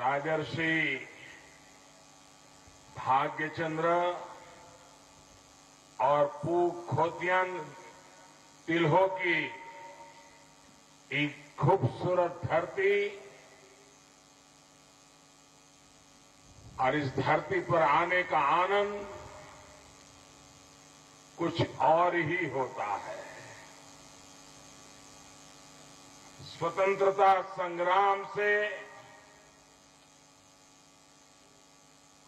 राजर्षि भाग्यचंद्र और पू खोतियन तिल्हो की एक खूबसूरत धरती और इस धरती पर आने का आनंद कुछ और ही होता है। स्वतंत्रता संग्राम से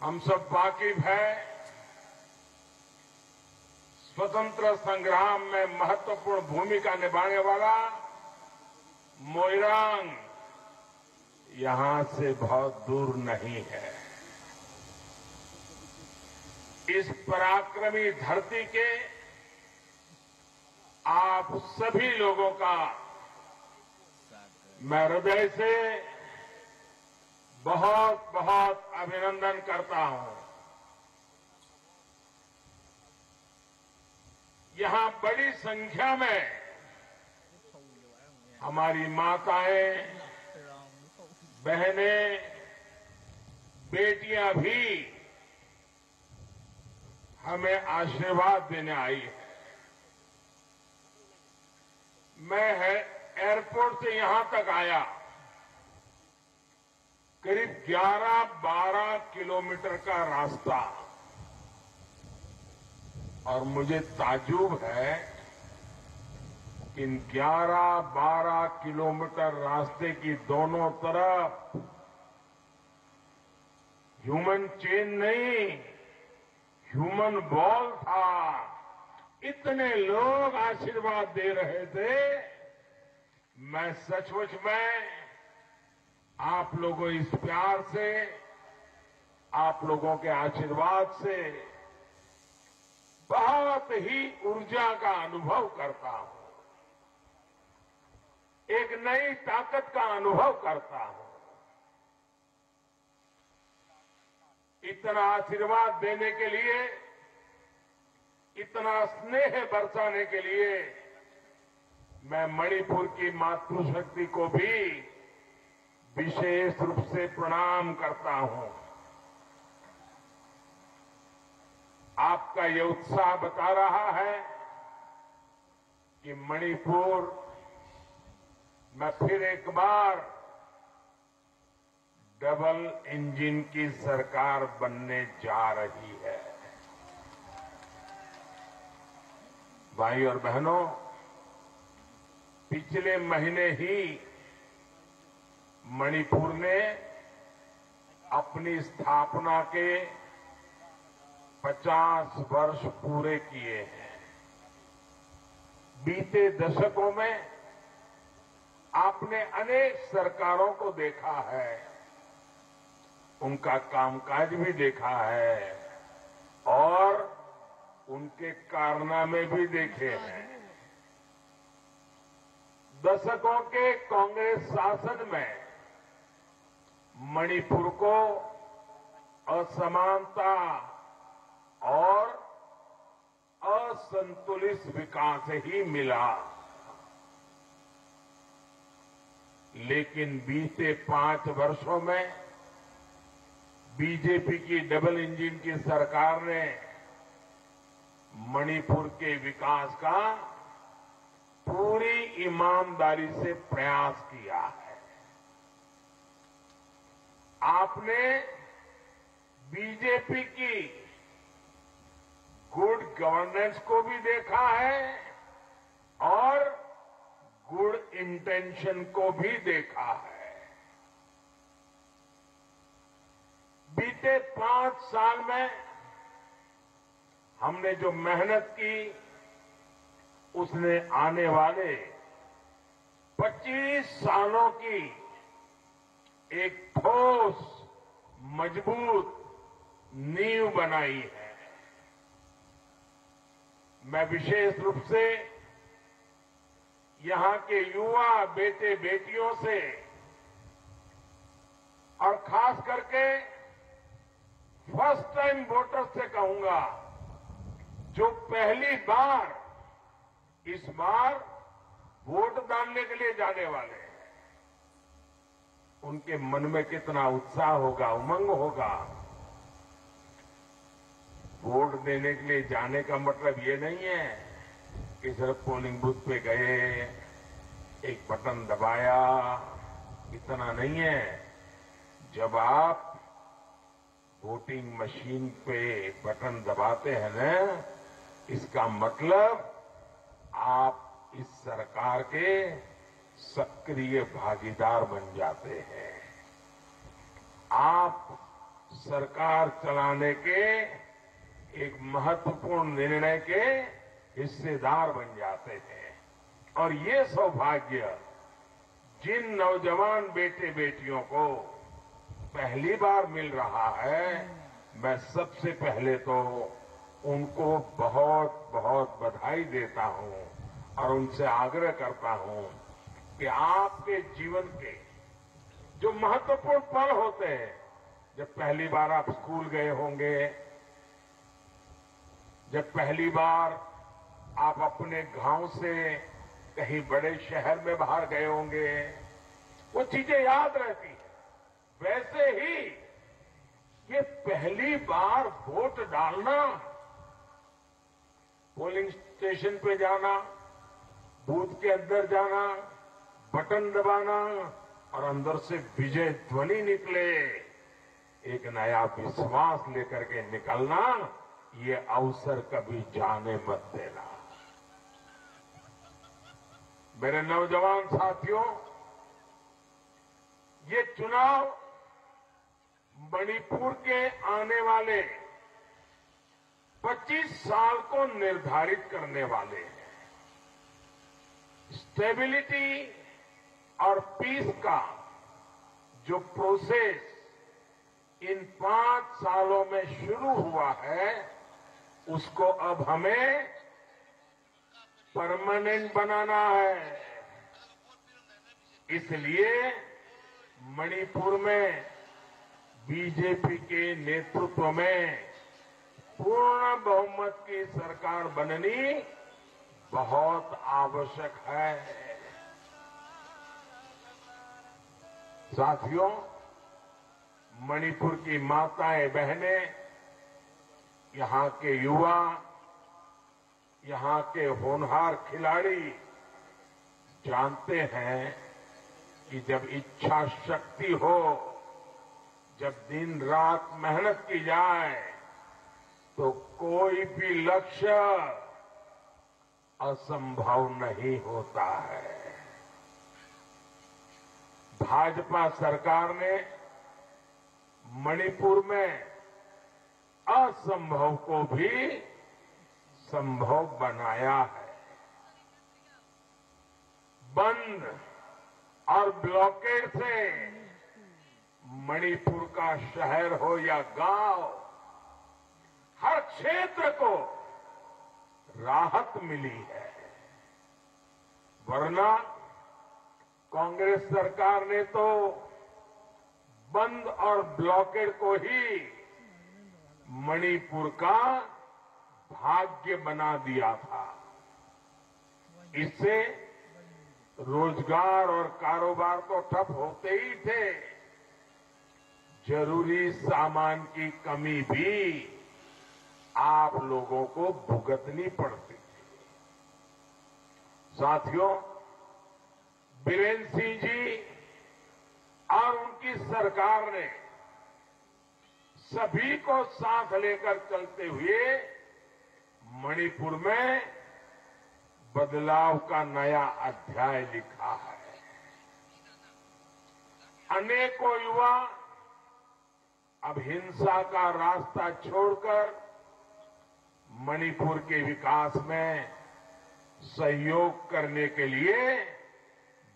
हम सब वाकिफ हैं। स्वतंत्र संग्राम में महत्वपूर्ण भूमिका निभाने वाला मोइरांग यहां से बहुत दूर नहीं है। इस पराक्रमी धरती के आप सभी लोगों का मैं हृदय से बहुत बहुत अभिनंदन करता हूं। यहां बड़ी संख्या में हमारी माताएं, बहनें, बेटियां भी हमें आशीर्वाद देने आई है। मैं एयरपोर्ट से यहां तक आया, करीब 11-12 किलोमीटर का रास्ता, और मुझे ताज्जुब है कि इन 11-12 किलोमीटर रास्ते की दोनों तरफ ह्यूमन चेन नहीं, ह्यूमन बॉल था। इतने लोग आशीर्वाद दे रहे थे। मैं सचमुच में आप लोगों इस प्यार से, आप लोगों के आशीर्वाद से बहुत ही ऊर्जा का अनुभव करता हूं, एक नई ताकत का अनुभव करता हूं। इतना आशीर्वाद देने के लिए, इतना स्नेह बरसाने के लिए मैं मणिपुर की मातृशक्ति को भी विशेष रूप से प्रणाम करता हूं। आपका ये उत्साह बता रहा है कि मणिपुर में फिर एक बार डबल इंजन की सरकार बनने जा रही है। भाई और बहनों, पिछले महीने ही मणिपुर ने अपनी स्थापना के 50 वर्ष पूरे किए हैं। बीते दशकों में आपने अनेक सरकारों को देखा है, उनका कामकाज भी देखा है और उनके कारनामे भी देखे हैं। दशकों के कांग्रेस शासन में मणिपुर को असमानता और असंतुलित विकास ही मिला, लेकिन बीते 5 वर्षों में बीजेपी की डबल इंजन की सरकार ने मणिपुर के विकास का पूरी ईमानदारी से प्रयास किया है। आपने बीजेपी की गुड गवर्नेंस को भी देखा है और गुड इंटेंशन को भी देखा है। बीते 5 साल में हमने जो मेहनत की, उसने आने वाले 25 सालों की एक ठोस, मजबूत नींव बनाई है। मैं विशेष रूप से यहां के युवा बेटे बेटियों से और खास करके फर्स्ट टाइम वोटर्स से कहूंगा, जो पहली बार इस बार वोट डालने के लिए जाने वाले हैं, उनके मन में कितना उत्साह होगा, उमंग होगा। वोट देने के लिए जाने का मतलब ये नहीं है कि सिर्फ पोलिंग बूथ पे गए, एक बटन दबाया, इतना नहीं है। जब आप वोटिंग मशीन पे बटन दबाते हैं ना, इसका मतलब आप इस सरकार के सक्रिय भागीदार बन जाते हैं। आप सरकार चलाने के एक महत्वपूर्ण निर्णय के हिस्सेदार बन जाते हैं। और ये सौभाग्य जिन नौजवान बेटे बेटियों को पहली बार मिल रहा है, मैं सबसे पहले तो उनको बहुत बहुत बधाई देता हूं और उनसे आग्रह करता हूं कि आपके जीवन के जो महत्वपूर्ण पल होते हैं, जब पहली बार आप स्कूल गए होंगे, जब पहली बार आप अपने गांव से कहीं बड़े शहर में बाहर गए होंगे, वो चीजें याद रहती हैं। वैसे ही ये पहली बार वोट डालना, पोलिंग स्टेशन पे जाना, बूथ के अंदर जाना, बटन दबाना और अंदर से विजय ध्वनि निकले, एक नया विश्वास लेकर के निकलना, ये अवसर कभी जाने मत देना। मेरे नौजवान साथियों, ये चुनाव मणिपुर के आने वाले 25 साल को निर्धारित करने वाले हैं। स्टेबिलिटी और पीस का जो प्रोसेस इन 5 सालों में शुरू हुआ है, उसको अब हमें परमानेंट बनाना है। इसलिए मणिपुर में बीजेपी के नेतृत्व में पूर्ण बहुमत की सरकार बननी बहुत आवश्यक है। साथियों, मणिपुर की माताएं बहनें, यहां के युवा, यहां के होनहार खिलाड़ी जानते हैं कि जब इच्छा शक्ति हो, जब दिन रात मेहनत की जाए, तो कोई भी लक्ष्य असंभव नहीं होता है। भाजपा सरकार ने मणिपुर में असंभव को भी संभव बनाया है। बंद और ब्लॉकेड से मणिपुर का शहर हो या गांव, हर क्षेत्र को राहत मिली है। वरना कांग्रेस सरकार ने तो बंद और ब्लॉकेड को ही मणिपुर का भाग्य बना दिया था। इससे रोजगार और कारोबार तो ठप होते ही थे, जरूरी सामान की कमी भी आप लोगों को भुगतनी पड़ती थी। साथियों, बीरेन्द्र सिंह जी और उनकी सरकार ने सभी को साथ लेकर चलते हुए मणिपुर में बदलाव का नया अध्याय लिखा है। अनेकों युवा अब हिंसा का रास्ता छोड़कर मणिपुर के विकास में सहयोग करने के लिए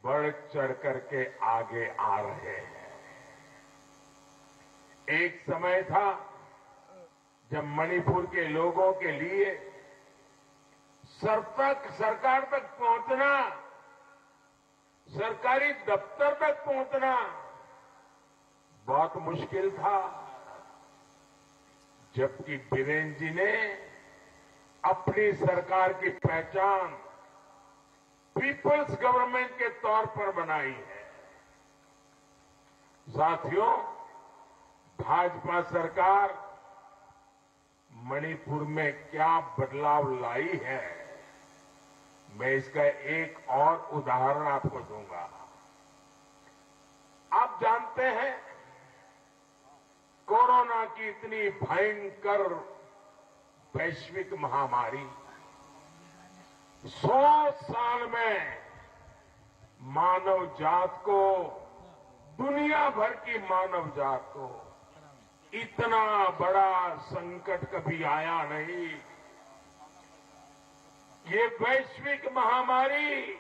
बढ़ चढ़ करके आगे आ रहे हैं। एक समय था जब मणिपुर के लोगों के लिए सरकार तक पहुंचना, सरकारी दफ्तर तक पहुंचना बहुत मुश्किल था। जबकि बीरेन्द्र जी ने अपनी सरकार की पहचान पीपल्स गवर्नमेंट के तौर पर बनाई है। साथियों, भाजपा सरकार मणिपुर में क्या बदलाव लाई है, मैं इसका एक और उदाहरण आपको दूंगा। आप जानते हैं, कोरोना की इतनी भयंकर वैश्विक महामारी 100 साल में मानव जात को, दुनिया भर की मानव जात को इतना बड़ा संकट कभी आया नहीं। ये वैश्विक महामारी